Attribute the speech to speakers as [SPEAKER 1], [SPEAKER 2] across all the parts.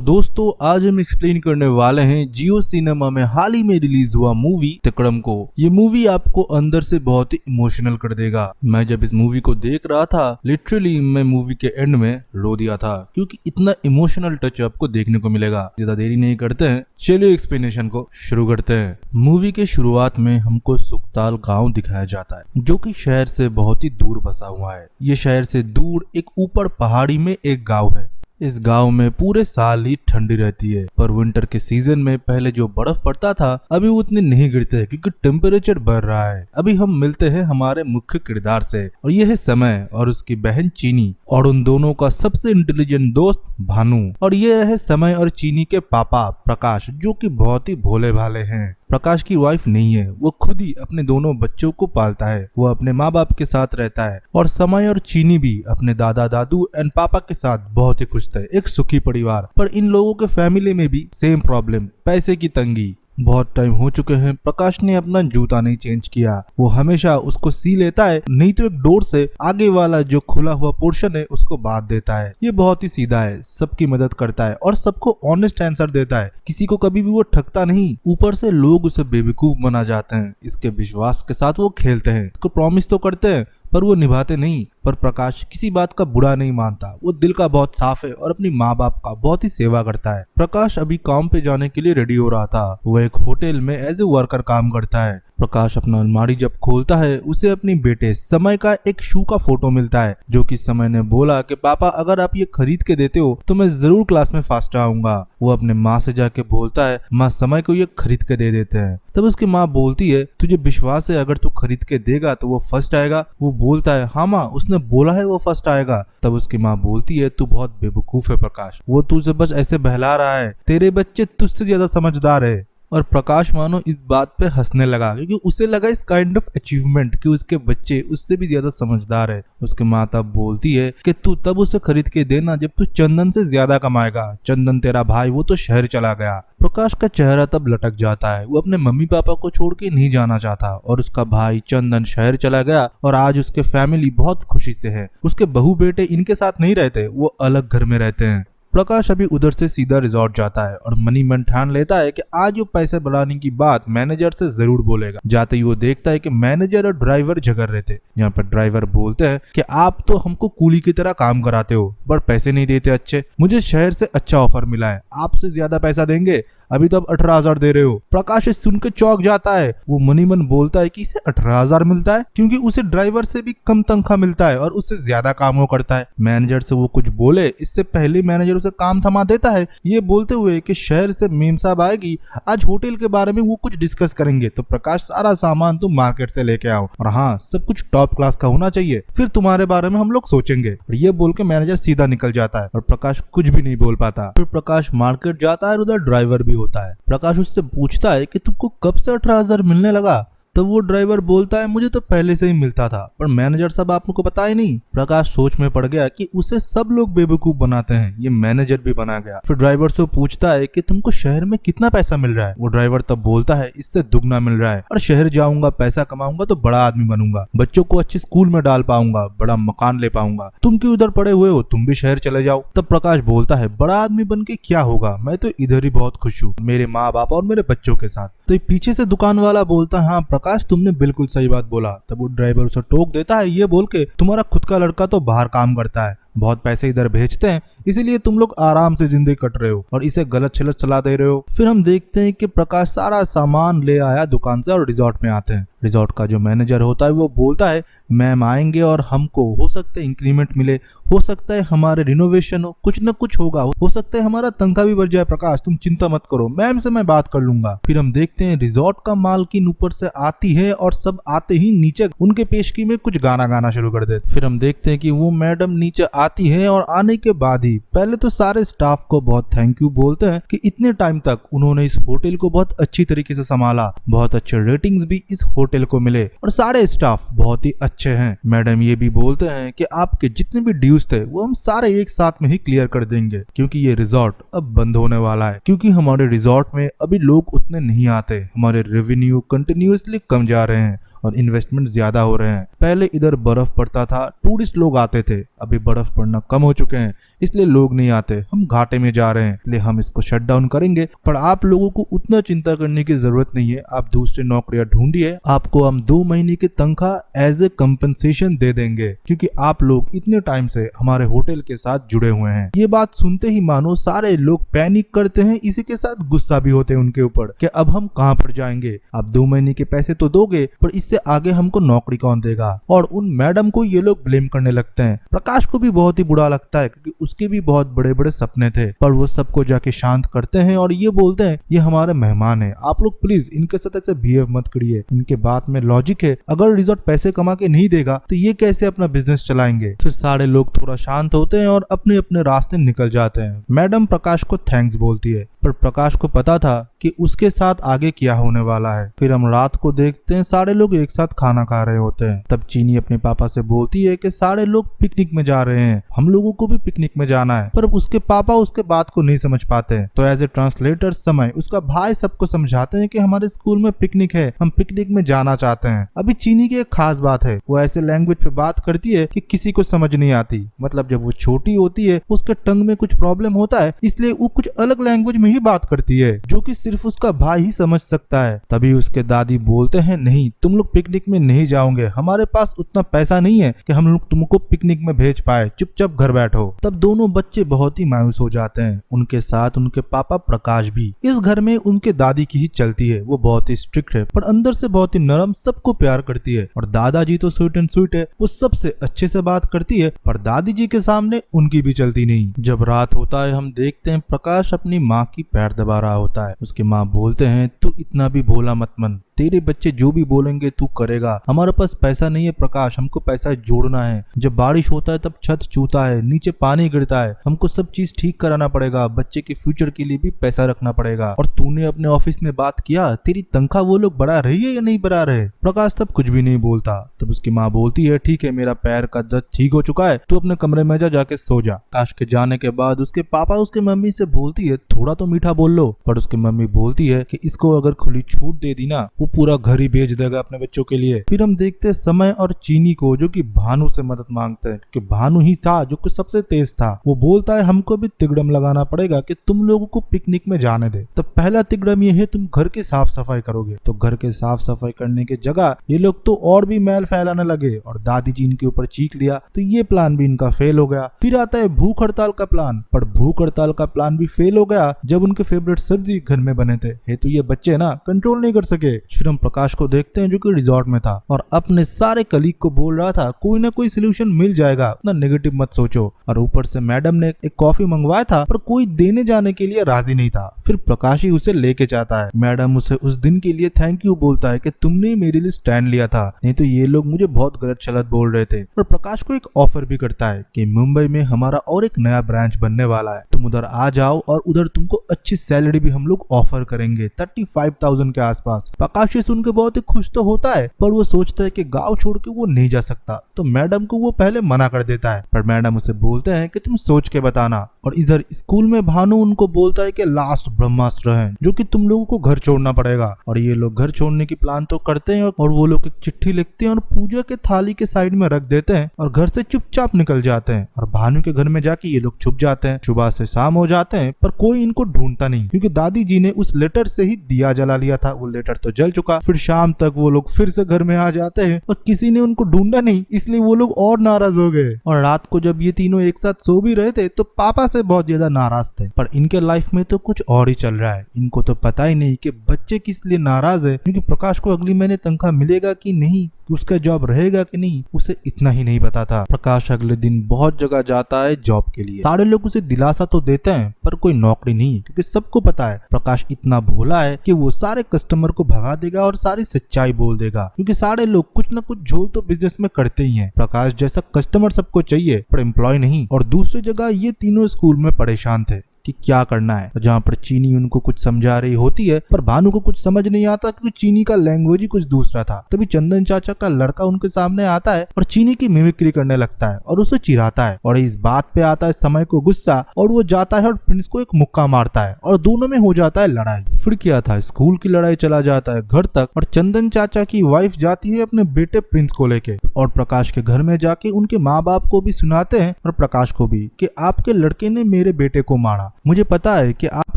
[SPEAKER 1] तो दोस्तों आज हम एक्सप्लेन करने वाले हैं जियो सिनेमा में हाल ही में रिलीज हुआ मूवी तिकड़म को। ये मूवी आपको अंदर से बहुत ही इमोशनल कर देगा। मैं जब इस मूवी को देख रहा था लिटरली मैं मूवी के एंड में रो दिया था, क्योंकि इतना इमोशनल टच आपको देखने को मिलेगा। ज्यादा देरी नहीं करते हैं, चलिए एक्सप्लेनेशन को शुरू करते हैं। मूवी के शुरुआत में हमको सुकताल गाँव दिखाया जाता है, जो कि शहर से बहुत ही दूर बसा हुआ है। ये शहर से दूर एक ऊपर पहाड़ी में एक गाँव है। इस गांव में पूरे साल ही ठंडी रहती है, पर विंटर के सीजन में पहले जो बर्फ पड़ता था अभी उतने नहीं गिरते हैं, क्योंकि टेम्परेचर बढ़ रहा है। अभी हम मिलते हैं हमारे मुख्य किरदार से, और यह है समय और उसकी बहन चीनी, और उन दोनों का सबसे इंटेलिजेंट दोस्त भानु। और यह है समय और चीनी के पापा प्रकाश, जो कि बहुत ही भोले भाले हैं। प्रकाश की वाइफ नहीं है, वो खुद ही अपने दोनों बच्चों को पालता है। वो अपने माँ बाप के साथ रहता है, और समय और चीनी भी अपने दादा दादू एंड पापा के साथ बहुत ही खुश थे। एक सुखी परिवार। पर इन लोगों के फैमिली में भी सेम प्रॉब्लम, पैसे की तंगी। बहुत टाइम हो चुके हैं प्रकाश ने अपना जूता नहीं चेंज किया। वो हमेशा उसको सी लेता है, नहीं तो एक डोर से आगे वाला जो खुला हुआ पोर्शन है उसको बांध देता है। ये बहुत ही सीधा है, सबकी मदद करता है और सबको ऑनेस्ट आंसर देता है। किसी को कभी भी वो ठगता नहीं। ऊपर से लोग उसे बेवकूफ बना जाते हैं। इसके विश्वास के साथ वो खेलते हैं, इसको प्रॉमिस तो करते हैं पर वो निभाते नहीं। पर प्रकाश किसी बात का बुरा नहीं मानता। वो दिल का बहुत साफ है और अपनी माँ बाप का बहुत ही सेवा करता है। प्रकाश अभी काम पे जाने के लिए रेडी हो रहा था। वो एक होटल में एज ए वर्कर काम करता है। प्रकाश अपना अलमारी जब खोलता है उसे अपनी बेटे समय का एक शू का फोटो मिलता है, जो कि समय ने बोला कि पापा अगर आप ये खरीद के देते हो तो मैं जरूर क्लास में फास्ट आऊंगा। वो अपने माँ से जाके बोलता है माँ समय को ये खरीद के दे देते हैं। तब उसकी माँ बोलती है तुझे विश्वास है अगर तू खरीद के देगा तो वो फर्स्ट आएगा। वो बोलता है हाँ माँ, उसने बोला है वो फर्स्ट आएगा। तब उसकी माँ बोलती है तू बहुत बेवकूफ है प्रकाश, वो तुझे बस ऐसे बहला रहा है, तेरे बच्चे तुझसे ज्यादा समझदार है। और प्रकाश मानो इस बात पे हंसने लगा, क्योंकि उसे लगा इस काइंड ऑफ अचीवमेंट कि उसके बच्चे उससे भी ज्यादा समझदार है। उसके माँ तब बोलती है कि तू तब उसे खरीद के देना जब तू चंदन से ज्यादा कमाएगा। चंदन तेरा भाई वो तो शहर चला गया। प्रकाश का चेहरा तब लटक जाता है। वो अपने मम्मी पापा को छोड़ के नहीं जाना चाहता, और उसका भाई चंदन शहर चला गया और आज उसके फैमिली बहुत खुशी से है। उसके बहू बेटे इनके साथ नहीं रहते, वो अलग घर में रहते हैं। प्रकाश अभी उधर से सीधा रिजॉर्ट जाता है और मनी मन ठान लेता है कि आज वो पैसे बढ़ाने की बात मैनेजर से जरूर बोलेगा। जाते ही वो देखता है कि मैनेजर और ड्राइवर झगड़ रहे थे। यहाँ पर ड्राइवर बोलते हैं कि आप तो हमको कूली की तरह काम कराते हो पर पैसे नहीं देते अच्छे। मुझे शहर से अच्छा ऑफर मिला है, आपसे ज्यादा पैसा देंगे। अभी तो आप 18,000 दे रहे हो। प्रकाश सुन के चौंक जाता है। वो मनी मन बोलता है कि इसे 18,000 मिलता है, क्योंकि उसे ड्राइवर से भी कम तनख्वाह मिलता है और उससे ज्यादा काम वो करता है। मैनेजर से वो कुछ बोले इससे पहले मैनेजर उसे काम थमा देता है, ये बोलते हुए कि शहर से मेम साहब आएगी, आज होटल के बारे में वो कुछ डिस्कस करेंगे, तो प्रकाश सारा सामान तुम मार्केट से लेके आओ, और हाँ सब कुछ टॉप क्लास का होना चाहिए, फिर तुम्हारे बारे में हम लोग सोचेंगे। और ये बोल के मैनेजर सीधा निकल जाता है और प्रकाश कुछ भी नहीं बोल पाता। फिर प्रकाश मार्केट जाता है, उधर ड्राइवर भी होता है। प्रकाश उससे पूछता है कि तुमको कब से 18,000 मिलने लगा? तब वो ड्राइवर बोलता है मुझे तो पहले से ही मिलता था, पर मैनेजर साहब आपको पता ही नहीं। प्रकाश सोच में पड़ गया कि उसे सब लोग बेवकूफ बनाते हैं, ये मैनेजर भी बना गया। फिर ड्राइवर से पूछता है कि तुमको शहर में कितना पैसा मिल रहा है? वो ड्राइवर तब बोलता है इससे दुगना मिल रहा है, और शहर जाऊंगा, पैसा कमाऊंगा तो बड़ा आदमी बनूंगा, बच्चों को अच्छे स्कूल में डाल पाऊंगा, बड़ा मकान ले पाऊंगा। तुम क्यों उधर पड़े हुए हो, तुम भी शहर चले जाओ। तब प्रकाश बोलता है बड़ा आदमी बन के क्या होगा, मैं तो इधर ही बहुत खुश हूँ, मेरे माँ बाप और मेरे बच्चों के साथ। तो पीछे से दुकान वाला बोलता है हाँ प्रकाश तुमने बिल्कुल सही बात बोला। तब वो ड्राइवर उसे टोक देता है ये बोल के तुम्हारा खुद का लड़का तो बाहर काम करता है, बहुत पैसे इधर भेजते हैं, इसीलिए तुम लोग आराम से जिंदगी कट रहे हो और इसे गलत छलत चला दे रहे हो। फिर हम देखते हैं कि प्रकाश सारा सामान ले आया दुकान से और रिजॉर्ट में आते हैं। रिजॉर्ट का जो मैनेजर होता है वो बोलता है मैम आएंगे और हमको हो सकता है इंक्रीमेंट मिले, हो सकता है हमारे रिनोवेशन हो, कुछ न कुछ होगा, हो सकता है हमारा तनख्वाह भी बढ़ जाए। प्रकाश तुम चिंता मत करो, मैम से मैं बात कर लूंगा। फिर हम देखते हैं रिजॉर्ट का मालकिन ऊपर से आती है और सब आते ही नीचे उनके पेशगी में कुछ गाना गाना शुरू कर देते। फिर हम देखते हैं कि वो मैडम नीचे आती है और आने के बाद ही पहले तो सारे स्टाफ को बहुत थैंक यू बोलते हैं कि इतने टाइम तक उन्होंने इस होटल को बहुत अच्छी तरीके से संभाला, बहुत अच्छे रेटिंग्स भी इस होटल को मिले और सारे स्टाफ बहुत ही अच्छे हैं। मैडम ये भी बोलते हैं कि आपके जितने भी ड्यूज थे वो हम सारे एक साथ में ही क्लियर कर देंगे, क्योंकि ये रिजॉर्ट अब बंद होने वाला है, क्योंकि हमारे रिजॉर्ट में अभी लोग उतने नहीं आते, हमारे रेवेन्यू कंटिन्यूअसली कम जा रहे हैं और इन्वेस्टमेंट ज्यादा हो रहे हैं। पहले इधर बर्फ पड़ता था, टूरिस्ट लोग आते थे, अभी बर्फ पड़ना कम हो चुके हैं, इसलिए लोग नहीं आते, हम घाटे में जा रहे हैं, इसलिए हम इसको शट डाउन करेंगे। पर आप लोगों को उतना चिंता करने की जरूरत नहीं है, आप दूसरी नौकरियां ढूंढिए, आपको हम 2 महीने की तनख्वाह एज ए कंपनसेशन दे देंगे, क्योंकि आप लोग इतने टाइम से हमारे होटल के साथ जुड़े हुए हैं। ये बात सुनते ही मानो सारे लोग पैनिक करते हैं, इसी के साथ गुस्सा भी होते हैं उनके ऊपर कि अब हम कहां पर जाएंगे, आप 2 महीने के पैसे तो दोगे, पर इससे आगे हमको नौकरी कौन देगा। और उन मैडम को ये लोग ब्लेम करने लगते हैं। प्रकाश को भी बहुत ही बुरा लगता है, क्योंकि उसके भी बहुत बड़े बड़े सपने थे, पर वो सबको जाके शांत करते हैं और ये बोलते हैं ये हमारे मेहमान है, आप लोग प्लीज इनके साथ ऐसे बिहेव मत करिए, इनके बात में लॉजिक है, अगर रिजॉर्ट पैसे कमा के नहीं देगा तो ये कैसे अपना बिजनेस चलाएंगे। फिर सारे लोग थोड़ा शांत होते हैं और अपने अपने रास्ते निकल जाते हैं। मैडम प्रकाश को थैंक्स बोलती है, पर प्रकाश को पता था कि उसके साथ आगे क्या होने वाला है। फिर हम रात को देखते हैं सारे लोग एक साथ खाना खा रहे होते हैं। तब चीनी अपने पापा से बोलती है कि सारे लोग पिकनिक में जा रहे हैं, हम लोगों को भी पिकनिक में जाना है, पर उसके पापा उसके बात को नहीं समझ पाते हैं। तो एज ए ट्रांसलेटर समय उसका भाई सबको समझाते हैं कि हमारे स्कूल में पिकनिक है, हम पिकनिक में जाना चाहते हैं। अभी चीनी की एक खास बात है, वो ऐसे लैंग्वेज पे बात करती है कि किसी को समझ नहीं आती। मतलब जब वो छोटी होती है उसके टंग में कुछ प्रॉब्लम होता है, इसलिए वो कुछ अलग लैंग्वेज में ही बात करती है, जो कि सिर्फ उसका भाई ही समझ सकता है। तभी उसके दादी बोलते हैं नहीं, तुम लोग पिकनिक में नहीं जाओगे, हमारे पास उतना पैसा नहीं है कि हम लोग तुमको पिकनिक में भेज पाए, चुपचाप घर बैठो। तब दोनों बच्चे बहुत ही मायूस हो जाते हैं, उनके साथ उनके पापा प्रकाश भी। इस घर में उनके दादी की ही चलती है, वो बहुत ही स्ट्रिक्ट है पर अंदर से बहुत ही नरम, सबको प्यार करती है। और दादाजी तो स्वीट एंड स्वीट है, वो सबसे अच्छे से बात करती है, पर दादी जी के सामने उनकी भी चलती नहीं। जब रात होता है हम देखते हैं प्रकाश अपनी माँ की पैर दबा रहा होता है। उसकी माँ बोलते हैं तू इतना भी भोला मत मन, तेरे बच्चे जो भी बोलेंगे तू करेगा, हमारे पास पैसा नहीं है प्रकाश, हमको पैसा जोड़ना है, जब बारिश होता है तब छत चूता है, नीचे पानी गिरता है, हमको सब चीज ठीक कराना पड़ेगा, बच्चे के फ्यूचर के लिए भी पैसा रखना पड़ेगा। और तूने अपने ऑफिस में बात किया, तेरी तनख्वाह वो लोग बढ़ा रही है या नहीं बढ़ा रहे। प्रकाश तब कुछ भी नहीं बोलता। तब उसकी माँ बोलती है ठीक है, मेरा पैर का दर्द ठीक हो चुका है, तू अपने कमरे में जाके सो जा। प्रकाश के जाने के बाद उसके पापा उसके मम्मी से बोलती है थोड़ा तो मीठा बोल लो, पर उसकी मम्मी बोलती है कि इसको अगर खुली छूट दे दी ना, वो पूरा घर ही बेच देगा अपने बच्चों के लिए। फिर हम देखते हैं समय और चीनी को, जो कि भानु से मदद मांगते हैं, क्योंकि भानु ही था जो कि सबसे तेज था। वो बोलता है हमको भी तिगड़म लगाना पड़ेगा कि तुम लोगों को पिकनिक में जाने दे। तो पहला तिगड़म ये है तुम घर की साफ सफाई करोगे। तो घर के साफ सफाई करने की जगह ये लोग तो और भी मैल फैलाने लगे और दादी जी इनके ऊपर चीख लिया, तो ये प्लान भी इनका फेल हो गया। फिर आता है भूख हड़ताल का प्लान, पर भूख हड़ताल का प्लान भी फेल हो गया जब उनके फेवरेट सब्जी घर में बने थे। तो ये बच्चे ना कंट्रोल नहीं कर सके। फिर हम प्रकाश को देखते हैं जो कि रिजॉर्ट में था और अपने सारे कलीग को बोल रहा था कोई ना कोई सोल्यूशन मिल जाएगा, उतना नेगेटिव मत सोचो। और ऊपर से मैडम ने एक कॉफी मंगवाया था पर कोई देने जाने के लिए राजी नहीं था। फिर प्रकाश ही उसे लेके जाता है। मैडम उसे उस दिन के लिए थैंक यू बोलता है कि तुमने मेरे लिए स्टैंड लिया था, नहीं तो ये लोग मुझे बहुत गलत शलत बोल रहे थे। और प्रकाश को एक ऑफर भी करता है कि मुंबई में हमारा और एक नया ब्रांच बनने वाला है, तुम उधर आ जाओ और उधर तुमको अच्छी सैलरी भी हम लोग ऑफर करेंगे 35,000 के आसपास। प्रकाश ये सुन के बहुत ही खुश तो होता है, पर वो सोचता है कि गांव छोड़ के वो नहीं जा सकता। तो मैडम को वो पहले मना कर देता है, पर मैडम उसे बोलते हैं कि तुम सोच के बताना। और इधर स्कूल में भानु उनको बोलता है कि लास्ट ब्रह्मास्त्र है जो कि तुम लोगों को घर छोड़ना पड़ेगा। और ये लोग घर छोड़ने की प्लान तो करते हैं और वो लोग एक चिट्ठी लिखते हैं और पूजा के थाली के साइड में रख देते हैं और घर से चुपचाप निकल जाते हैं। और भानु के घर में जाके ये लोग छुप जाते हैं। सुबह से शाम हो जाते हैं पर कोई इनको ढूंढता नहीं, क्योंकि दादी जी ने उस लेटर से ही दिया जला लिया था, वो लेटर तो जल चुका। फिर शाम तक वो लोग फिर से घर में आ जाते हैं और किसी ने उनको ढूंढा नहीं, इसलिए वो लोग और नाराज हो गए। और रात को जब ये तीनों एक साथ सो भी रहे थे तो पापा से बहुत ज्यादा नाराज थे। पर इनके लाइफ में तो कुछ और ही चल रहा है, इनको तो पता ही नहीं कि बच्चे किस लिए नाराज है, क्योंकि प्रकाश को अगली महीने तनख्वाह मिलेगा कि नहीं, उसका जॉब रहेगा कि नहीं, उसे इतना ही नहीं पता था। प्रकाश अगले दिन बहुत जगह जाता है जॉब के लिए। सारे लोग उसे दिलासा तो देते हैं पर कोई नौकरी नहीं, क्योंकि सबको पता है प्रकाश इतना भोला है कि वो सारे कस्टमर को भगा देगा और सारी सच्चाई बोल देगा, क्योंकि सारे लोग कुछ न कुछ झोल तो बिजनेस में करते ही हैं। प्रकाश जैसा कस्टमर सबको चाहिए पर एम्प्लॉय नहीं। और दूसरी जगह ये तीनों स्कूल में परेशान थे कि क्या करना है। जहाँ पर चीनी उनको कुछ समझा रही होती है पर भानु को कुछ समझ नहीं आता क्योंकि चीनी का लैंग्वेज ही कुछ दूसरा था। तभी चंदन चाचा का लड़का उनके सामने आता है और चीनी की मिमिक्री करने लगता है और उसे चिढ़ाता है और इस बात पे आता है समय को गुस्सा और वो जाता है और प्रिंस को एक मुक्का मारता है और दोनों में हो जाता है लड़ाई। फिर क्या था, स्कूल की लड़ाई चला जाता है घर तक और चंदन चाचा की वाइफ जाती है अपने बेटे प्रिंस को लेके और प्रकाश के घर में जाके उनके माँ बाप को भी सुनाते हैं और प्रकाश को भी कि आपके लड़के ने मेरे बेटे को मारा। मुझे पता है कि आप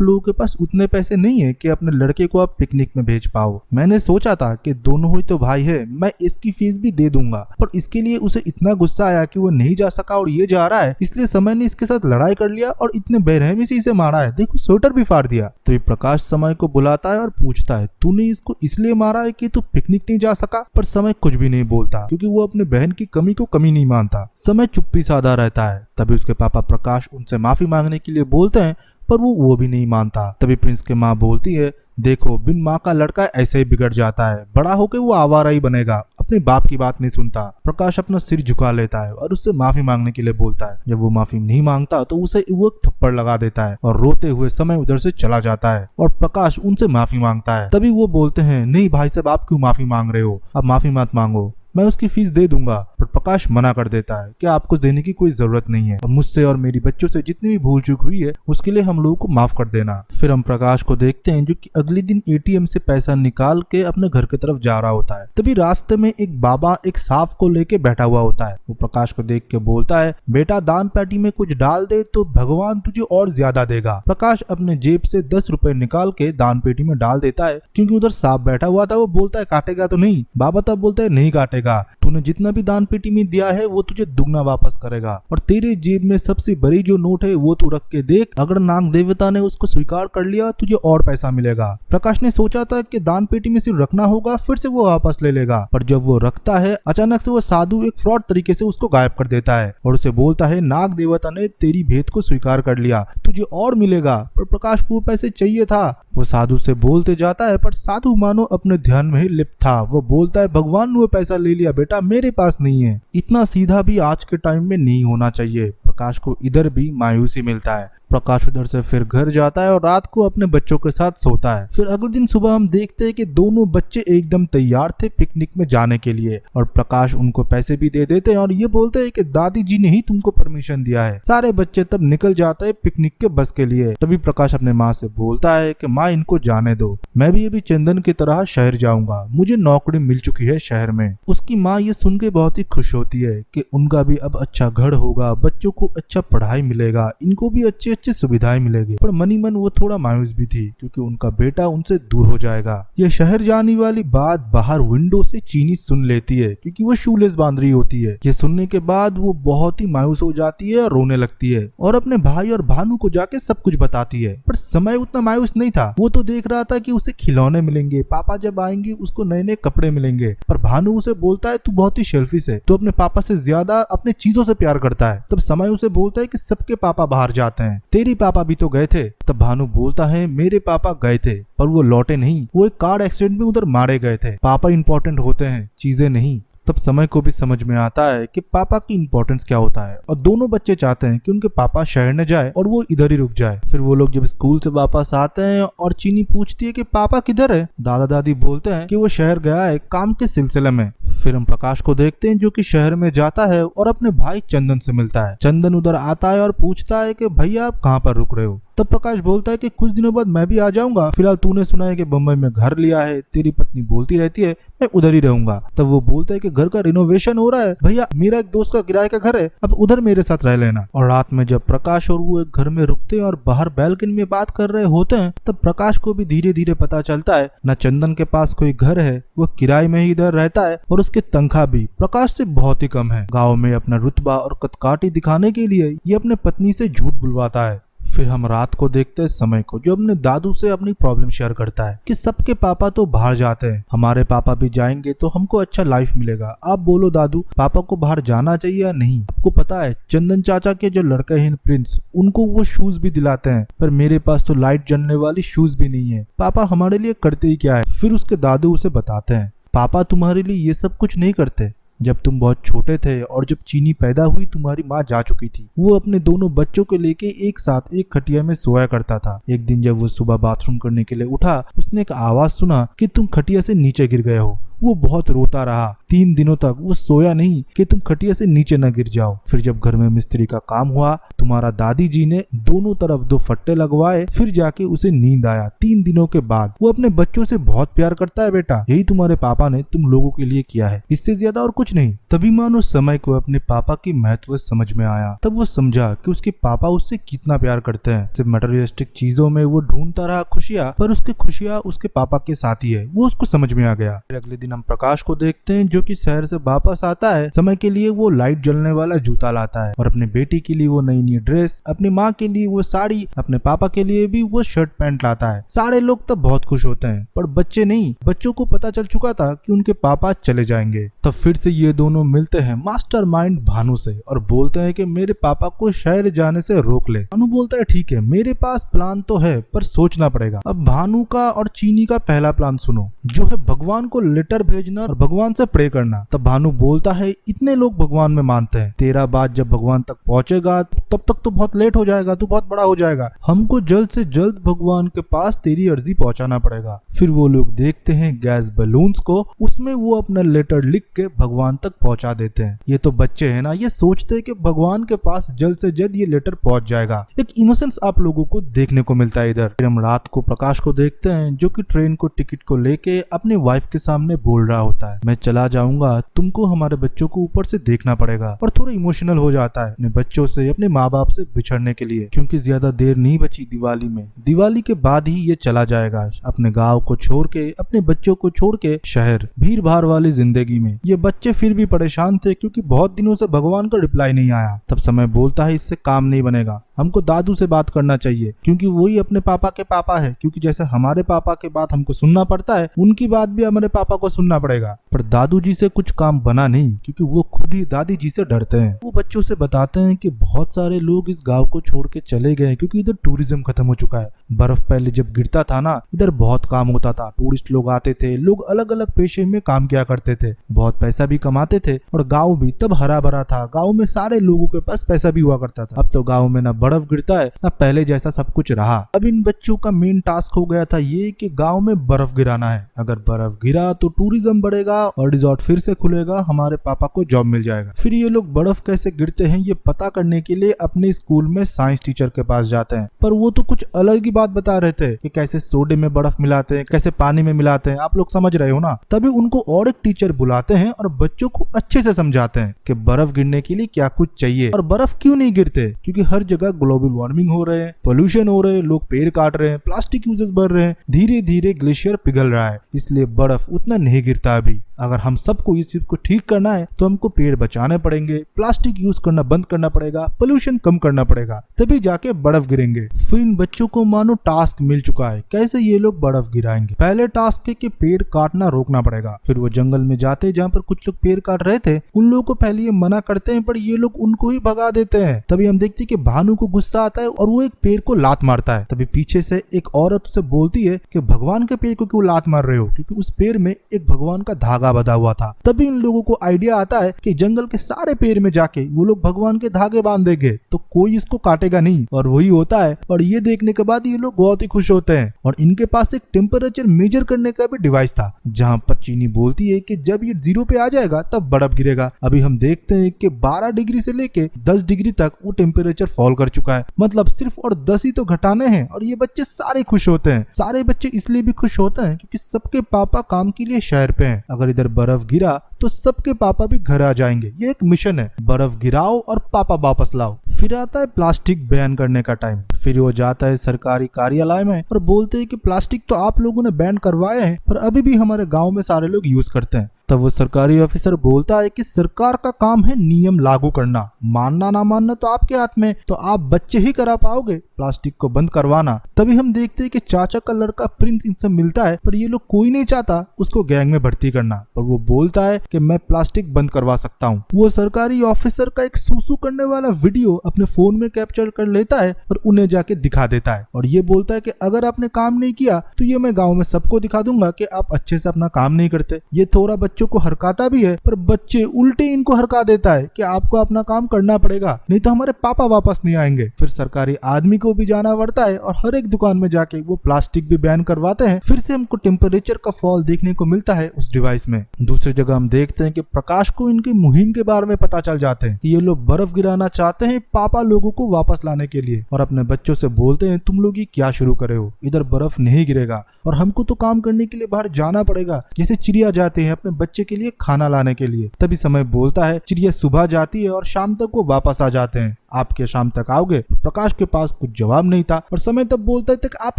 [SPEAKER 1] लोगों के पास उतने पैसे नहीं है कि अपने लड़के को आप पिकनिक में भेज पाओ। मैंने सोचा था कि दोनों ही तो भाई है, मैं इसकी फीस भी दे दूंगा, पर इसके लिए उसे इतना गुस्सा आया कि वो नहीं जा सका और ये जा रहा है, इसलिए समय ने इसके साथ लड़ाई कर लिया और इतने बेरहमी से इसे मारा है, देखो स्वेटर भी फाड़ दिया। तभी प्रकाश समय को बुलाता है और पूछता है तूने इसको इसलिए मारा है कि तू पिकनिक नहीं जा सका? पर समय कुछ भी नहीं बोलता क्योंकि वो अपने बहन की कमी को कमी नहीं मानता। समय चुप्पी साधा रहता है। तभी उसके पापा प्रकाश उनसे माफी मांगने के लिए बोलते हैं पर वो भी नहीं मानता। तभी प्रिंस के माँ बोलती है देखो बिन माँ का लड़का ऐसे ही बिगड़ जाता है, बड़ा होकर वो आवारा ही बनेगा, अपने बाप की बात नहीं सुनता। प्रकाश अपना सिर झुका लेता है और उससे माफी मांगने के लिए बोलता है। जब वो माफी नहीं मांगता तो उसे वो थप्पड़ लगा देता है और रोते हुए समय उधर से चला जाता है और प्रकाश उनसे माफी मांगता है। तभी वो बोलते हैं नहीं भाई साहब आप क्यों माफी मांग रहे हो, अब माफी मत मांगो, मैं उसकी फीस दे दूंगा। पर प्रकाश मना कर देता है कि आपको देने की कोई जरूरत नहीं है और मुझसे और मेरी बच्चों से जितनी भी भूल चूक हुई है उसके लिए हम लोगों को माफ कर देना। फिर हम प्रकाश को देखते हैं जो कि अगले दिन एटीएम से पैसा निकाल के अपने घर की तरफ जा रहा होता है। तभी रास्ते में एक बाबा एक सांप को लेके बैठा हुआ होता है। वो प्रकाश को देख के बोलता है बेटा दान पेटी में कुछ डाल दे तो भगवान तुझे और ज्यादा देगा। प्रकाश अपने जेब से 10 रुपए निकाल के दान पेटी में डाल देता है क्योंकि उधर सांप बैठा हुआ था। वो बोलता है काटेगा तो नहीं? बाबा तब बोलता है नहीं काटेगा, तूने जितना भी दान पेटी में दिया है वो तुझे दुगना वापस करेगा और तेरे जेब में सबसे बड़ी जो नोट है वो तू रख के देख, अगर नाग देवता ने उसको स्वीकार कर लिया तुझे और पैसा मिलेगा। प्रकाश ने सोचा था कि दान पेटी में सिर्फ रखना होगा फिर से वो वापस ले लेगा, पर जब वो रखता है अचानक से वो साधु एक फ्रॉड तरीके से उसको गायब कर देता है और उसे बोलता है नाग देवता ने तेरी भेद को स्वीकार कर लिया, तुझे और मिलेगा। पर प्रकाश को पैसे चाहिए था। वो साधु से बोलते जाता है पर साधु मानो अपने ध्यान में ही लिप्त था। वो बोलता है भगवान ने वो पैसा ले लिया बेटा, मेरे पास नहीं है। इतना सीधा भी आज के टाइम में नहीं होना चाहिए। प्रकाश को इधर भी मायूसी मिलता है। प्रकाश उधर से फिर घर जाता है और रात को अपने बच्चों के साथ सोता है। फिर अगले दिन सुबह हम देखते हैं कि दोनों बच्चे एकदम तैयार थे पिकनिक में जाने के लिए और प्रकाश उनको पैसे भी दे देते हैं और ये बोलते हैं कि दादी जी ने ही तुमको परमिशन दिया है। सारे बच्चे तब निकल जाते हैं पिकनिक के बस के लिए। तभी प्रकाश अपने माँ से बोलता है कि माँ इनको जाने दो, मैं भी अभी चंदन की तरह शहर जाऊंगा, मुझे नौकरी मिल चुकी है शहर में। उसकी माँ ये सुन के बहुत ही खुश होती है कि उनका भी अब अच्छा घर होगा, बच्चों को अच्छा पढ़ाई मिलेगा, इनको भी अच्छे अच्छी सुविधाएं मिलेगी। पर मनी मन वो थोड़ा मायूस भी थी क्योंकि उनका बेटा उनसे दूर हो जाएगा। यह शहर जाने वाली बात बाहर विंडो से चीनी सुन लेती है क्योंकि वो शूलेस बांध रही होती है। ये सुनने के बाद वो बहुत ही मायूस हो जाती है और रोने लगती है और अपने भाई और भानु को जाके सब कुछ बताती है। पर समय उतना मायूस नहीं था। वो तो देख रहा था कि उसे खिलौने मिलेंगे, पापा जब आएंगे उसको नए नए कपड़े मिलेंगे। पर भानु उसे बोलता है तू बहुत ही सेल्फिश है, तू अपने पापा से ज्यादा अपने चीजों से प्यार करता है। तब समय उसे बोलता है कि सबके पापा बाहर जाते हैं, तेरी पापा भी तो गए थे। तब भानु बोलता है मेरे पापा गए थे पर वो लौटे नहीं, वो एक कार एक्सीडेंट में उधर मारे गए थे। पापा इंपॉर्टेंट होते हैं, चीजें नहीं। तब समय को भी समझ में आता है कि पापा की इंपॉर्टेंस क्या होता है और दोनों बच्चे चाहते हैं कि उनके पापा शहर न जाए और वो इधर ही रुक जाए। फिर वो लोग जब स्कूल से वापस आते हैं और चीनी पूछती है कि पापा किधर है? दादा दादी बोलते हैं कि वो शहर गया है काम के सिलसिले में। फिर हम प्रकाश को देखते हैं जो कि शहर में जाता है और अपने भाई चंदन से मिलता है। चंदन उधर आता है और पूछता है कि भैया आप कहाँ पर रुक रहे हो? तब प्रकाश बोलता है कि कुछ दिनों बाद मैं भी आ जाऊंगा, फिलहाल तूने सुना है कि बम्बई में घर लिया है, तेरी पत्नी बोलती रहती है मैं उधर ही रहूंगा। तब वो बोलता है कि घर का रिनोवेशन हो रहा है भैया, मेरा एक दोस्त का किराए का घर है, अब उधर मेरे साथ रह लेना। और रात में जब प्रकाश और वो एक घर में रुकते हैं और बाहर बैल्कनी में बात कर रहे होते हैं तब प्रकाश को भी धीरे धीरे पता चलता है न चंदन के पास कोई घर है, वो किराए में ही इधर रहता है और उसकी तनख्वाह भी प्रकाश से बहुत ही कम है। गाँव में अपना रुतबा और कदकाठी दिखाने के लिए ये अपने पत्नी से झूठ बुलवाता है। फिर हम रात को देखते हैं समय को जो अपने दादू से अपनी प्रॉब्लम शेयर करता है कि सबके पापा तो बाहर जाते हैं, हमारे पापा भी जाएंगे तो हमको अच्छा लाइफ मिलेगा। आप बोलो दादू, पापा को बाहर जाना चाहिए या नहीं? आपको पता है चंदन चाचा के जो लड़के हैं प्रिंस, उनको वो शूज भी दिलाते हैं, पर मेरे पास तो लाइट जलने वाली शूज भी नहीं है। पापा हमारे लिए करते ही क्या है? फिर उसके दादू उसे बताते हैं पापा तुम्हारे लिए ये सब कुछ नहीं करते, जब तुम बहुत छोटे थे और जब चीनी पैदा हुई तुम्हारी माँ जा चुकी थी। वो अपने दोनों बच्चों को लेके एक साथ एक खटिया में सोया करता था। एक दिन जब वो सुबह बाथरूम करने के लिए उठा, उसने एक आवाज सुना कि तुम खटिया से नीचे गिर गए हो। वो बहुत रोता रहा। 3 दिनों तक वो सोया नहीं कि तुम खटिया से नीचे न गिर जाओ। फिर जब घर में मिस्त्री का काम हुआ, तुम्हारा दादी जी ने दोनों तरफ 2 फट्टे लगवाए, फिर जाके उसे नींद आया। 3 दिनों के बाद वो अपने बच्चों से बहुत प्यार करता है बेटा। यही तुम्हारे पापा ने तुम लोगों के लिए किया है, इससे ज्यादा और कुछ नहीं। तभी मानो समय को अपने पापा की महत्व समझ में आया। तब वो समझा कि उसके पापा उससे कितना प्यार करते हैं। सिर्फ मटेरियलिस्टिक चीजों में वो ढूंढता रहा खुशियाँ, पर उसकी खुशियाँ उसके पापा के साथ ही है। वो उसको समझ में आ गया। फिर अगले दिन हम प्रकाश को देखते हैं जो कि शहर से वापस आता है। समय के लिए वो लाइट जलने वाला जूता लाता है और अपने बेटी के लिए वो नई ड्रेस, अपनी माँ के लिए वो साड़ी, अपने पापा के लिए भी वो शर्ट पैंट लाता है। सारे लोग तब बहुत खुश होते हैं, पर बच्चे नहीं। बच्चों को पता चल चुका था कि उनके पापा चले जाएंगे। तब फिर से ये दोनों मिलते हैं मास्टरमाइंड भानु से और बोलते हैं कि मेरे पापा को शहर जाने से रोक ले। भानु बोलता है ठीक है, मेरे पास प्लान तो है पर सोचना पड़ेगा। अब भानु का और चीनी का पहला प्लान सुनो, जो है भगवान को लेटर भेजना और भगवान से प्रे करना। तब भानु बोलता है इतने लोग भगवान में मानते हैं, तेरा बात जब भगवान तक पहुंचेगा तब तक तो बहुत लेट हो जाएगा, तू बहुत बड़ा हो जाएगा। हमको जल्द से जल्द भगवान के पास तेरी अर्जी पहुंचाना पड़ेगा। फिर वो लोग देखते हैं गैस बलून्स को, उसमें वो अपना लेटर लिख के भगवान तक पहुंचा देते हैं। ये तो बच्चे हैं ना, ये सोचते हैं कि भगवान के पास जल्द से जल्द ये लेटर पहुंच जाएगा। एक इनोसेंस आप लोगों को देखने को मिलता है इधर। फिर हम रात को प्रकाश को देखते हैं जो कि ट्रेन को टिकट को लेके अपने वाइफ के सामने बोल रहा होता है, मैं चला जाऊंगा, तुमको हमारे बच्चों को ऊपर से देखना पड़ेगा। और थोड़ा इमोशनल हो जाता है अपने बच्चों से, अपने माँ बाप से बिछड़ने के लिए, क्योंकि ज्यादा देर नहीं बची दिवाली में। दिवाली के बाद ही ये चला जाएगा अपने गाँव को छोड़ के, अपने बच्चों को छोड़ के शहर, भीड़ भाड़ वाली जिंदगी में। ये बच्चे फिर भी परेशान थे क्योंकि बहुत दिनों से भगवान का रिप्लाई नहीं आया। तब समय बोलता है इससे काम नहीं बनेगा, हमको दादू से बात करना चाहिए, क्योंकि वही अपने पापा के पापा है। क्योंकि जैसे हमारे पापा के बात हमको सुनना पड़ता है, उनकी बात भी हमारे पापा को सुनना पड़ेगा। पर दादू जी से कुछ काम बना नहीं, क्योंकि वो खुद ही दादी जी से डरते हैं। वो बच्चों से बताते हैं कि बहुत सारे लोग इस गांव को छोड़ के चले गए क्योंकि इधर टूरिज्म खत्म हो चुका है। बर्फ पहले जब गिरता था ना, इधर बहुत काम होता था, टूरिस्ट लोग आते थे, लोग अलग अलग पेशे में काम किया करते थे, बहुत पैसा भी कमाते थे और गाँव भी तब हरा भरा था। गाँव में सारे लोगों के पास पैसा भी हुआ करता था। अब तो गाँव में ना बर्फ गिरता है ना पहले जैसा सब कुछ रहा। अब इन बच्चों का मेन टास्क हो गया था ये कि गांव में बर्फ गिराना है। अगर बर्फ गिरा तो टूरिज्म बढ़ेगा और रिजॉर्ट फिर से खुलेगा, हमारे पापा को जॉब मिल जाएगा। फिर ये लोग बर्फ कैसे गिरते हैं ये पता करने के लिए अपने स्कूल में साइंस टीचर के पास जाते हैं। पर वो तो कुछ अलग ही बात बता रहे थे कि कैसे सोडे में बर्फ मिलाते हैं, कैसे पानी में मिलाते हैं, आप लोग समझ रहे हो ना। तभी उनको और एक टीचर बुलाते हैं और बच्चों को अच्छे से समझाते हैं कि बर्फ गिरने के लिए क्या कुछ चाहिए और बर्फ क्यों नहीं गिरते। क्योंकि हर जगह ग्लोबल वार्मिंग हो रहे हैं, पोल्यूशन हो रहे हैं, लोग पेड़ काट रहे हैं, प्लास्टिक यूजेस बढ़ रहे हैं, धीरे धीरे ग्लेशियर पिघल रहा है, इसलिए बर्फ उतना नहीं गिरता अभी। अगर हम सबको इस चीज को ठीक करना है तो हमको पेड़ बचाने पड़ेंगे, प्लास्टिक यूज करना बंद करना पड़ेगा, पोल्यूशन कम करना पड़ेगा, तभी जाके बर्फ गिरेंगे। फिर इन बच्चों को मानो टास्क मिल चुका है कैसे ये लोग बर्फ गिराएंगे। पहले टास्क है कि पेड़ काटना रोकना पड़ेगा। फिर वो जंगल में जाते जहाँ पर कुछ लोग पेड़ काट रहे थे, उन लोगों को पहले ये मना करते हैं पर ये लोग उनको ही भगा देते हैं। तभी हम देखते हैं कि भानु को गुस्सा आता है और वो एक पेड़ को लात मारता है। तभी पीछे से एक औरत उसे बोलती है कि भगवान के पेड़ को क्यों लात मार रहे हो, क्योंकि उस पेड़ में एक भगवान का धागा बंधा हुआ था। तभी इन लोगों को आइडिया आता है कि जंगल के सारे पेड़ में जाके वो लोग भगवान के धागे बांध देंगे तो कोई इसको काटेगा नहीं। और वही होता है। और ये देखने के बाद ये लोग बहुत ही खुश होते हैं। और इनके पास एक टेम्परेचर मेजर करने का भी डिवाइस था, जहाँ पर चीनी बोलती है कि जब ये 0 पे आ जाएगा तब बर्फ गिरेगा। अभी हम देखते हैं कि 12 डिग्री से लेके 10 डिग्री तक वो टेम्परेचर फॉल कर चुका है। मतलब सिर्फ और 10 ही तो घटाने हैं और ये बच्चे सारे खुश होते हैं। सारे बच्चे इसलिए भी खुश होते हैं क्योंकि सबके पापा काम के लिए शहर पे हैं। अगर इधर बर्फ गिरा तो सबके पापा भी घर आ जाएंगे। ये एक मिशन है, बर्फ गिराओ और पापा वापस लाओ। फिर आता है प्लास्टिक बैन करने का टाइम। फिर वो जाता है सरकारी कार्यालय में और बोलते हैं कि प्लास्टिक तो आप लोगों ने बैन करवाया है पर अभी भी हमारे गांव में सारे लोग यूज करते हैं। तब वो सरकारी ऑफिसर बोलता है कि सरकार का काम है नियम लागू करना, मानना ना मानना तो आपके हाथ में, तो आप बच्चे ही करा पाओगे प्लास्टिक को बंद करवाना। तभी हम देखते हैं कि चाचा का लड़का प्रिंस इनसे मिलता है पर ये लोग कोई नहीं चाहता उसको गैंग में भर्ती करना। पर वो बोलता है कि मैं प्लास्टिक बंद करवा सकता हूँ। वो सरकारी ऑफिसर का एक सूसू करने वाला वीडियो अपने फोन में कैप्चर कर लेता है और उन्हें जाके दिखा देता है और ये बोलता है कि अगर आपने काम नहीं किया तो ये मैं गाँव में सबको दिखा दूंगा कि आप अच्छे से अपना काम नहीं करते। ये थोड़ा बच्चों को हरकाता भी है, पर बच्चे उल्टे इनको हरका देता है कि आपको अपना काम करना पड़ेगा, नहीं तो हमारे पापा वापस नहीं आएंगे। फिर सरकारी आदमी को भी जाना पड़ता है और हर एक दुकान में जाके वो प्लास्टिक भी बैन करवाते हैं। फिर से हमको टेम्परेचर का फॉल देखने को मिलता है उस डिवाइस में। दूसरी जगह हम देखते हैं कि प्रकाश को इनकी मुहिम के बारे में पता चल जाते हैं कि ये लोग बर्फ गिराना चाहते हैं पापा लोगों को वापस लाने के लिए, और अपने बच्चों से बोलते हैं तुम लोग ये क्या शुरू करे हो, इधर बर्फ नहीं गिरेगा और हमको तो काम करने के लिए बाहर जाना पड़ेगा, जैसे चिड़िया जाते हैं अपने बच्चे के लिए खाना लाने के लिए। तभी समय बोलता है चिड़िया सुबह जाती है और शाम तक वो वापस आ जाते हैं, आप क्या शाम तक आओगे? प्रकाश के पास कुछ जवाब नहीं था और समय तब बोलता है कि आप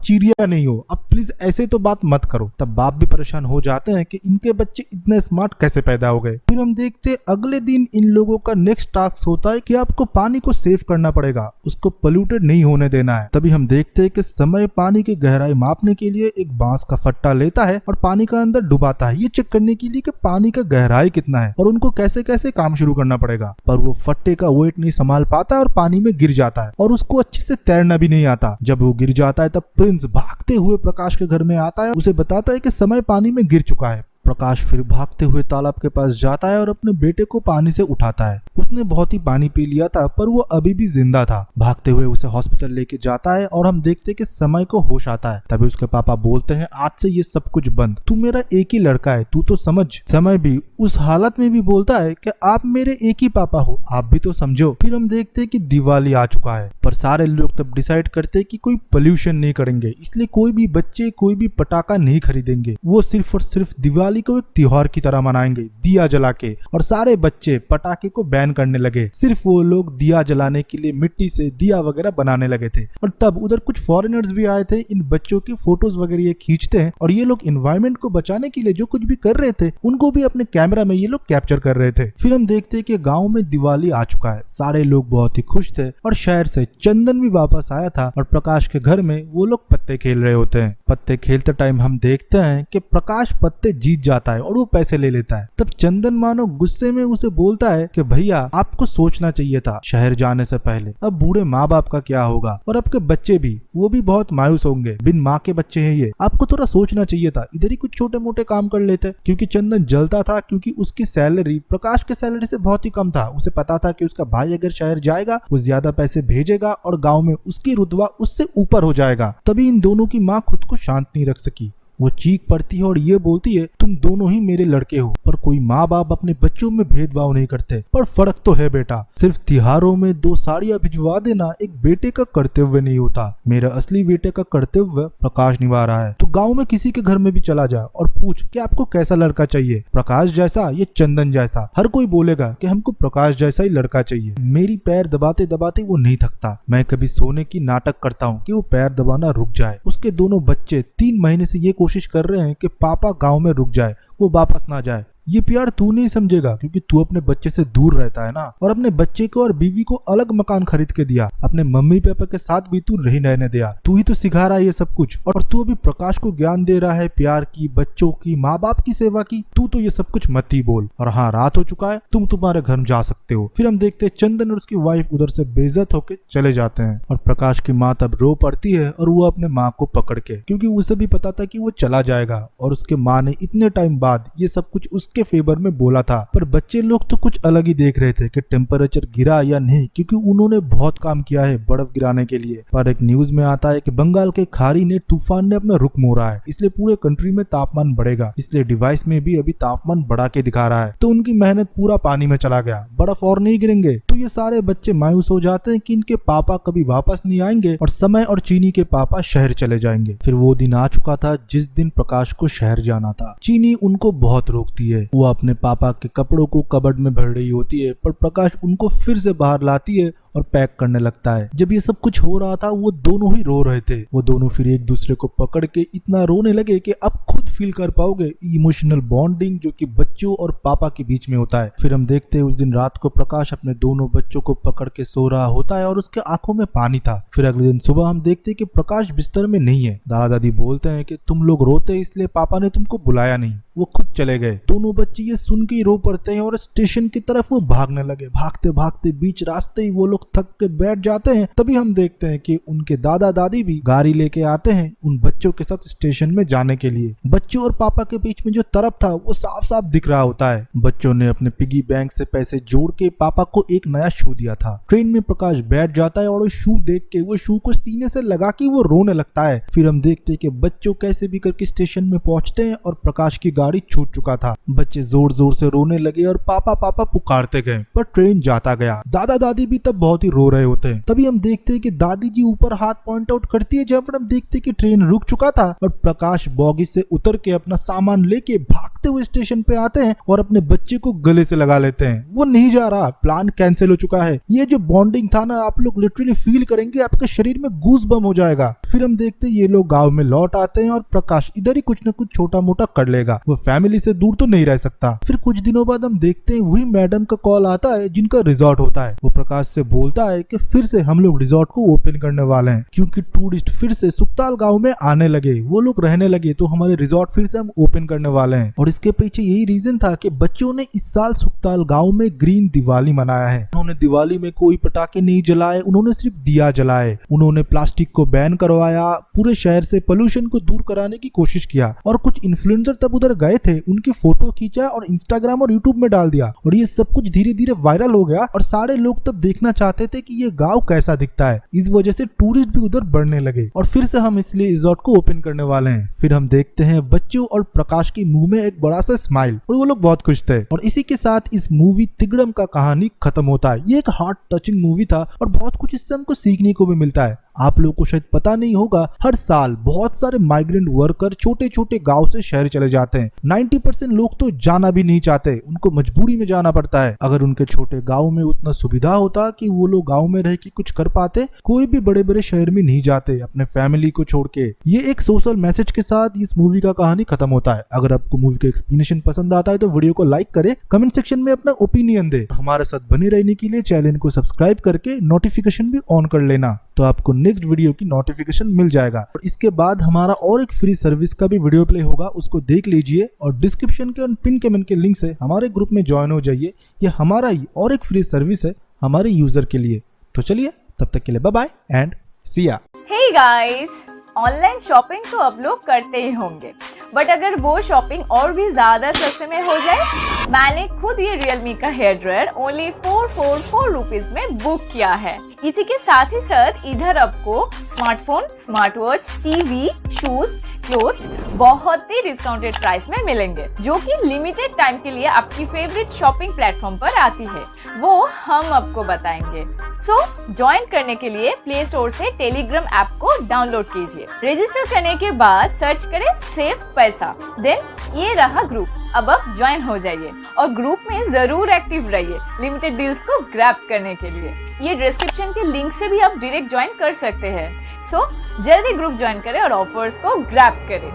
[SPEAKER 1] चिड़िया नहीं हो, अब प्लीज ऐसे तो बात मत करो। तब बाप भी परेशान हो जाते हैं कि इनके बच्चे इतने स्मार्ट कैसे पैदा हो गए। फिर हम देखते हैं अगले दिन इन लोगों का नेक्स्ट टास्क होता है कि आपको पानी को सेव करना पड़ेगा, उसको पोल्यूटेड नहीं होने देना है। तभी हम देखते हैं कि समय पानी की गहराई मापने के लिए एक बांस का फट्टा लेता है और पानी का अंदर डुबाता है, ये चेक करने के लिए कि पानी का गहराई कितना है और उनको कैसे कैसे काम शुरू करना पड़ेगा। पर वो फट्टे का वेट नहीं संभाल पाता और पानी में गिर जाता है और उसको अच्छे से तैरना भी नहीं आता। जब वो गिर जाता है तब प्रिंस भागते हुए प्रकाश के घर में आता है, उसे बताता है कि समय पानी में गिर चुका है। प्रकाश फिर भागते हुए तालाब के पास जाता है और अपने बेटे को पानी से उठाता है। उसने बहुत ही पानी पी लिया था पर वो अभी भी जिंदा था। भागते हुए उसे हॉस्पिटल लेके जाता है और हम देखते हैं कि समय को होश आता है। तभी उसके पापा बोलते हैं आज से ये सब कुछ बंद, तू मेरा एक ही लड़का है, तू तो समझ। समय भी उस हालत में भी बोलता है कि आप मेरे एक ही पापा हो, आप भी तो समझो। फिर हम देखते हैं कि दिवाली आ चुका है, पर सारे लोग तब डिसाइड करते हैं कि कोई पोल्यूशन नहीं करेंगे, इसलिए कोई भी बच्चे कोई भी पटाखा नहीं खरीदेंगे, वो सिर्फ और सिर्फ दिवाली को एक त्योहार की तरह मनाएंगे दिया जला के। और सारे बच्चे पटाखे को बैन करने लगे, सिर्फ वो लोग दिया जलाने के लिए मिट्टी से दिया वगैरह बनाने लगे थे। और तब उधर कुछ फॉरेनर्स भी आए थे, इन बच्चों की फोटोज वगैरह ये खींचते हैं और ये लोग एनवायरनमेंट को बचाने के लिए जो कुछ भी कर रहे थे उनको भी अपने कैमरा में ये लोग कैप्चर कर रहे थे। फिर हम देखते हैं कि गाँव में दिवाली आ चुका है, सारे लोग बहुत ही खुश थे और शहर से चंदन भी वापस आया था और प्रकाश के घर में वो लोग पत्ते खेल रहे होते हैं। पत्ते खेलते टाइम हम देखते हैं कि प्रकाश पत्ते जीत जाता है और वो पैसे ले लेता है। तब चंदन मानो गुस्से में उसे बोलता है कि भैया आपको सोचना चाहिए था शहर जाने से पहले, अब बूढ़े माँ बाप का क्या होगा और आपके बच्चे भी, वो भी बहुत मायूस होंगे, बिन माँ के बच्चे हैं ये, आपको थोड़ा सोचना चाहिए था, इधर ही कुछ छोटे मोटे काम कर लेते। क्योंकि चंदन जलता था क्योंकि उसकी सैलरी प्रकाश के सैलरी से बहुत ही कम था। उसे पता था कि उसका भाई अगर शहर जाएगा वो ज्यादा पैसे भेजेगा और गाँव में उसकी रुतबा उससे ऊपर हो जाएगा। तभी इन दोनों की माँ खुद को शांत नहीं रख सकी, वो चीख पड़ती है और ये बोलती है तुम दोनों ही मेरे लड़के हो। पर कोई माँ बाप अपने बच्चों में भेदभाव नहीं करते, पर फर्क तो है बेटा, सिर्फ त्योहारों में 2 साड़ियाँ भिजवा देना एक बेटे का कर्तव्य नहीं होता, मेरा असली बेटे का कर्तव्य प्रकाश निभा रहा है। तो गाँव में किसी के घर में भी चला जा और पूछ कि आपको कैसा लड़का चाहिए, प्रकाश जैसा या चंदन जैसा। हर कोई बोलेगा कि हमको प्रकाश जैसा ही लड़का चाहिए। मेरी पैर दबाते दबाते वो नहीं थकता, मैं कभी सोने की नाटक करता हूँ कि वो पैर दबाना रुक जाए। उसके दोनों बच्चे 3 महीने से ये कोशिश कर रहे हैं कि पापा गांव में रुक जाए, वो वापस ना जाए। ये प्यार तू नहीं समझेगा क्योंकि तू अपने बच्चे से दूर रहता है ना, और अपने बच्चे को और बीवी को अलग मकान खरीद के दिया, अपने मम्मी पापा के साथ भी तू नहीं रहने दिया। तू ही तो सिखा रहा है ये सब कुछ, और तू अभी प्रकाश को ज्ञान दे रहा है प्यार की, बच्चों की, माँ बाप की सेवा की। तू तो ये सब कुछ मत ही बोल। और हाँ, रात हो चुका है, तुम तुम्हारे घर जा सकते हो। फिर हम देखते हैं चंदन और उसकी वाइफ उधर से बेइज्जत होके चले जाते हैं और प्रकाश की माँ तब रो पड़ती है और वो अपने माँ को पकड़ के, क्योंकि उसे भी पता था कि वो चला जाएगा और उसके माँ ने इतने टाइम बाद ये सब कुछ उसके फेवर में बोला था। पर बच्चे लोग तो कुछ अलग ही देख रहे थे कि टेम्परेचर गिरा या नहीं, क्योंकि उन्होंने बहुत काम किया है बर्फ गिराने के लिए। पर एक न्यूज में आता है कि बंगाल के खाड़ी ने तूफान ने अपना रुख मोड़ा है, इसलिए पूरे कंट्री में तापमान बढ़ेगा, इसलिए डिवाइस में भी अभी तापमान बढ़ा के दिखा रहा है। तो उनकी मेहनत पूरा पानी में चला गया, बर्फ और नहीं गिरेंगे। तो ये सारे बच्चे मायूस हो जाते हैं कि इनके पापा कभी वापस नहीं आएंगे और समय और चीनी के पापा शहर चले जाएंगे। फिर वो दिन आ चुका था जिस दिन प्रकाश को शहर जाना था। चीनी उनको बहुत रोकती है, वो अपने पापा के कपड़ों को कबर्ड में भर रही होती है, पर प्रकाश उनको फिर से बाहर लाती है और पैक करने लगता है। जब ये सब कुछ हो रहा था वो दोनों ही रो रहे थे। वो दोनों फिर एक दूसरे को पकड़ के इतना रोने लगे कि अब खुद फील कर पाओगे इमोशनल बॉन्डिंग जो कि बच्चों और पापा के बीच में होता है। फिर हम देखते हैं उस दिन रात को प्रकाश अपने दोनों बच्चों को पकड़ के सो रहा होता है और उसके आंखों में पानी था। फिर अगले दिन सुबह हम देखते हैं कि प्रकाश बिस्तर में नहीं है। दादा दादी बोलते हैं कि तुम लोग रोते इसलिए पापा ने तुमको बुलाया नहीं। वो खुद चले गए। दोनों बच्चे ये सुन के रो पड़ते हैं और स्टेशन की तरफ वो भागने लगे। भागते भागते बीच रास्ते ही वो लोग थक के बैठ जाते हैं। तभी हम देखते हैं कि उनके दादा दादी भी गाड़ी लेके आते हैं उन बच्चों के साथ स्टेशन में जाने के लिए। बच्चों और पापा के बीच में जो तरफ था वो साफ साफ दिख रहा होता है। बच्चों ने अपने पिगी बैंक से पैसे जोड़ के पापा को एक नया शू दिया था। ट्रेन में प्रकाश बैठ जाता है और वो शू देख के वो शू को सीने से लगा के वो रोने लगता है। फिर हम देखते हैं कि बच्चों कैसे भी करके स्टेशन में पहुंचते हैं और प्रकाश की गाड़ी छूट चुका था। बच्चे जोर जोर से रोने लगे और पापा पापा पुकारते गए, पर ट्रेन जाता गया। दादा दादी भी तब बहुत ही रो रहे होते हैं। तभी हम देखते हैं कि दादी जी ऊपर हाथ पॉइंट आउट करती है, जहाँ पर हम देखते हैं कि ट्रेन रुक चुका था और प्रकाश बॉगी से उतर के अपना सामान लेके भागते हुए स्टेशन पे आते हैं और अपने बच्चे को गले से लगा लेते हैं। वो नहीं जा रहा, प्लान कैंसिल हो चुका है। ये जो बॉन्डिंग था ना, आप लोग लिटरली फील करेंगे, आपके शरीर में गूज बम हो जाएगा। फिर हम देखते हैं ये लोग गांव में लौट आते हैं और प्रकाश इधर ही कुछ न कुछ छोटा मोटा कर लेगा। वो फैमिली से दूर तो नहीं रह सकता। फिर कुछ दिनों बाद हम देखते हैं वही मैडम का कॉल आता है जिनका रिजॉर्ट होता है। वो प्रकाश से बोलता है कि फिर से हम लोग रिजॉर्ट को ओपन करने वाले हैं, क्योंकि टूरिस्ट फिर से सुकताल गांव में आने लगे, वो लोग रहने लगे, तो हमारे रिजॉर्ट फिर से हम ओपन करने वाले हैं। और इसके पीछे यही रीजन था कि बच्चों ने इस साल सुकताल गांव में ग्रीन दिवाली मनाया है। उन्होंने दिवाली में कोई पटाखे नहीं जलाए, उन्होंने सिर्फ दिया जलाए। उन्होंने प्लास्टिक को बैन करवाया, पूरे शहर से पोल्यूशन को दूर कराने की कोशिश किया। और कुछ इन्फ्लुएंसर तब उधर गए थे, उनकी फोटो खींचा और इंस्टाग्राम और यूट्यूब में डाल दिया और ये सब कुछ धीरे धीरे वायरल हो गया और सारे लोग तब देखना चाहते थे कि ये गांव कैसा दिखता है। इस वजह से टूरिस्ट भी उधर बढ़ने लगे और फिर से हम इसलिए रिजॉर्ट को ओपन करने वाले हैं। फिर हम देखते हैं बच्चों और प्रकाश के मुंह में एक बड़ा सा स्माइल और वो लोग बहुत खुश थे। और इसी के साथ इस मूवी तिगड़म का कहानी खत्म होता है। ये एक हार्ट टचिंग मूवी था और बहुत कुछ इससे हमको सीखने को भी मिलता है। आप लोगों को शायद पता नहीं होगा, हर साल बहुत सारे माइग्रेंट वर्कर छोटे छोटे गांव से शहर चले जाते हैं। 90% लोग तो जाना भी नहीं चाहते, उनको मजबूरी में जाना पड़ता है। अगर उनके छोटे गांव में उतना सुविधा होता कि वो लोग गांव में रह के कुछ कर पाते, कोई भी बड़े बड़े शहर में नहीं जाते अपने फैमिली को छोड़ के। ये एक सोशल मैसेज के साथ इस मूवी का कहानी खत्म होता है। अगर आपको मूवी का एक्सप्लेनेशन पसंद आता है तो वीडियो को लाइक करे, कमेंट सेक्शन में अपना ओपिनियन दे। हमारे साथ बने रहने के लिए चैनल को सब्सक्राइब करके नोटिफिकेशन भी ऑन कर लेना, तो आपको नेक्स्ट वीडियो की नोटिफिकेशन मिल जाएगा। और इसके बाद हमारा और एक फ्री सर्विस का भी वीडियो प्ले होगा, उसको देख लीजिए और डिस्क्रिप्शन के और पिन कमेंट के लिंक से हमारे ग्रुप में ज्वाइन हो जाइए। ये हमारा ही और एक फ्री सर्विस है हमारे यूजर के लिए। तो चलिए, तब तक के लिए बाय बाय एंड सी या।
[SPEAKER 2] हे गाइस, ऑनलाइन शॉपिंग तो अब लोग करते ही होंगे, बट अगर वो शॉपिंग और भी ज्यादा सस्ते में हो जाए, मैंने खुद ये Realme का हेयर ड्रायर ओनली 444 रुपीज में बुक किया है। इसी के साथ ही साथ इधर आपको smartphone, smart watch, TV, shoes, clothes बहुत ही डिस्काउंटेड प्राइस में मिलेंगे, जो कि लिमिटेड टाइम के लिए आपकी फेवरेट शॉपिंग प्लेटफॉर्म पर आती है। वो हम आपको बताएंगे। सो ज्वाइन करने के लिए प्ले स्टोर से टेलीग्राम ऐप को डाउनलोड कीजिए। रजिस्टर करने के बाद सर्च करें सेव पैसा, देन ये रहा ग्रुप। अब आप ज्वाइन हो जाइए और ग्रुप में जरूर एक्टिव रहिए लिमिटेड डील्स को ग्रैब करने के लिए। ये डिस्क्रिप्शन के लिंक से भी आप डायरेक्ट ज्वाइन कर सकते हैं। सो जल्दी ग्रुप ज्वाइन करें और ऑफर्स को ग्रैब करें।